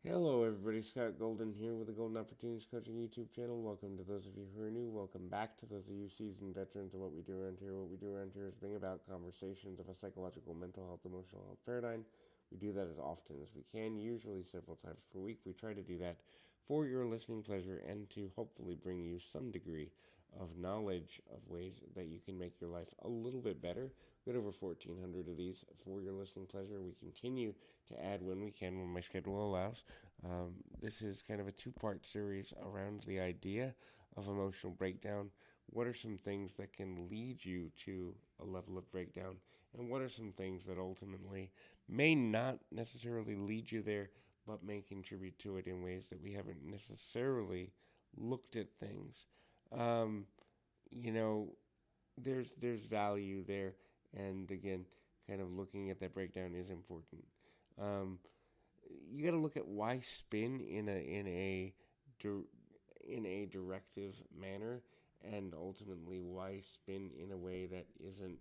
Hello, everybody. Scott Golden here with the Golden Opportunities Coaching YouTube channel. Welcome to those of you who are new. Welcome back to those of you seasoned veterans of what we do around here. What we do around here is bring about conversations of a psychological, mental health, emotional health paradigm. We do that as often as we can, usually several times per week. We try to do that for your listening pleasure and to hopefully bring you some degree of knowledge of ways that you can make your life a little bit better. We got over 1,400 of these for your listening pleasure. We continue to add when we can, when my schedule allows. This is kind of a two-part series around the idea of emotional breakdown. What are some things that can lead you to a level of breakdown? And what are some things that ultimately may not necessarily lead you there, but may contribute to it in ways that we haven't necessarily looked at things? Um, you know, there's value there, and again, kind of looking at that breakdown is important. Um, you got to look at why spin in a directive manner, and ultimately why spin in a way that isn't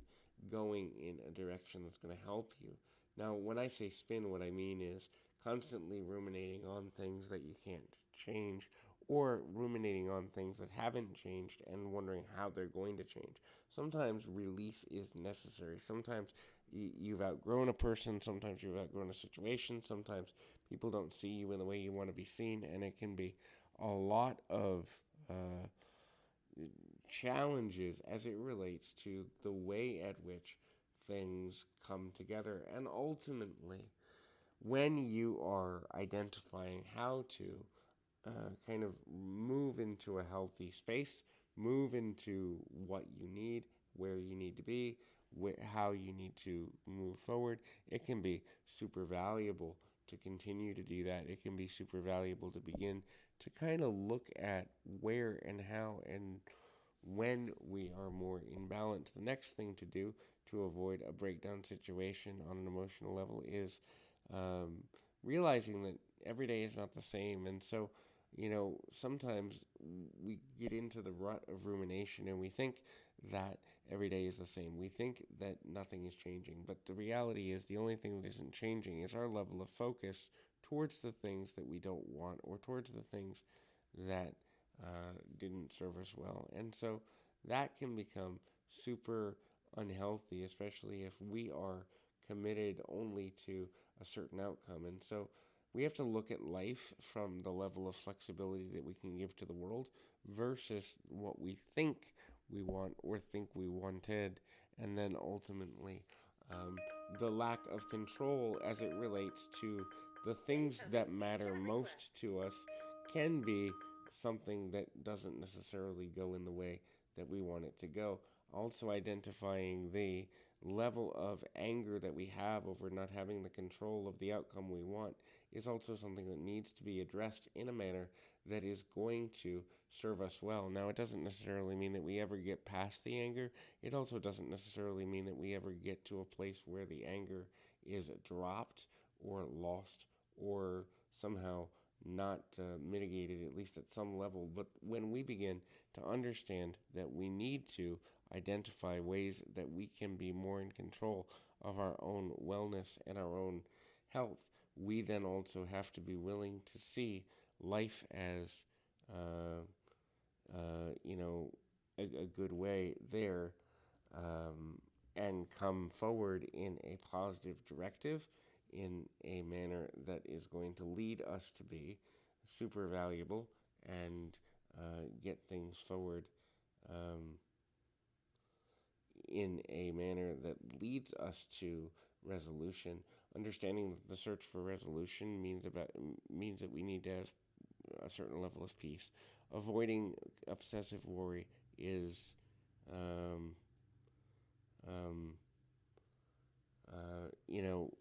going in a direction that's going to help you. Now, when I say spin, what I mean is constantly ruminating on things that you can't change, or ruminating on things that haven't changed and wondering how they're going to change. Sometimes release is necessary. Sometimes you've outgrown a person, sometimes you've outgrown a situation, sometimes people don't see you in the way you want to be seen, and it can be a lot of uh, challenges as it relates to the way at which things come together. And ultimately, when you are identifying how to kind of move into a healthy space, move into what you need, where you need to be, how you need to move forward, it can be super valuable to continue to do that. It can be super valuable to begin to kind of look at where and how and when we are more in balance. The next thing to do to avoid a breakdown situation on an emotional level is um, realizing that every day is not the same. And so, sometimes we get into the rut of rumination and we think that every day is the same. We think that nothing is changing. But the reality is, the only thing that isn't changing is our level of focus towards the things that we don't want, or towards the things that didn't serve us well. And so that can become super unhealthy, especially if we are committed only to a certain outcome. And so we have to look at life from the level of flexibility that we can give to the world versus what we think we want or think we wanted, and then ultimately um, the lack of control as it relates to the things that matter most to us can be something that doesn't necessarily go in the way that we want it to go. Also, identifying the level of anger that we have over not having the control of the outcome we want is also something that needs to be addressed in a manner that is going to serve us well. Now, it doesn't necessarily mean that we ever get past the anger. It also doesn't necessarily mean that we ever get to a place where the anger is dropped or lost or somehow not mitigated, at least at some level. But when we begin to understand that we need to identify ways that we can be more in control of our own wellness and our own health, we then also have to be willing to see life as, uh, you know, a good way there, um, and come forward in a positive directive, in a manner that is going to lead us to be super valuable and get things forward um, in a manner that leads us to resolution. Understanding that the search for resolution means that we need to have a certain level of peace. Avoiding obsessive worry is um, um, you know,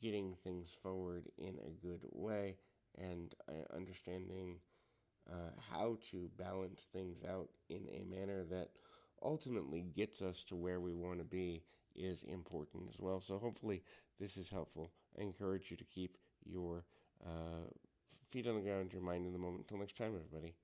getting things forward in a good way, and understanding how to balance things out in a manner that ultimately gets us to where we want to be is important as well. So hopefully this is helpful. I encourage you to keep your feet on the ground, your mind in the moment. Until next time, everybody.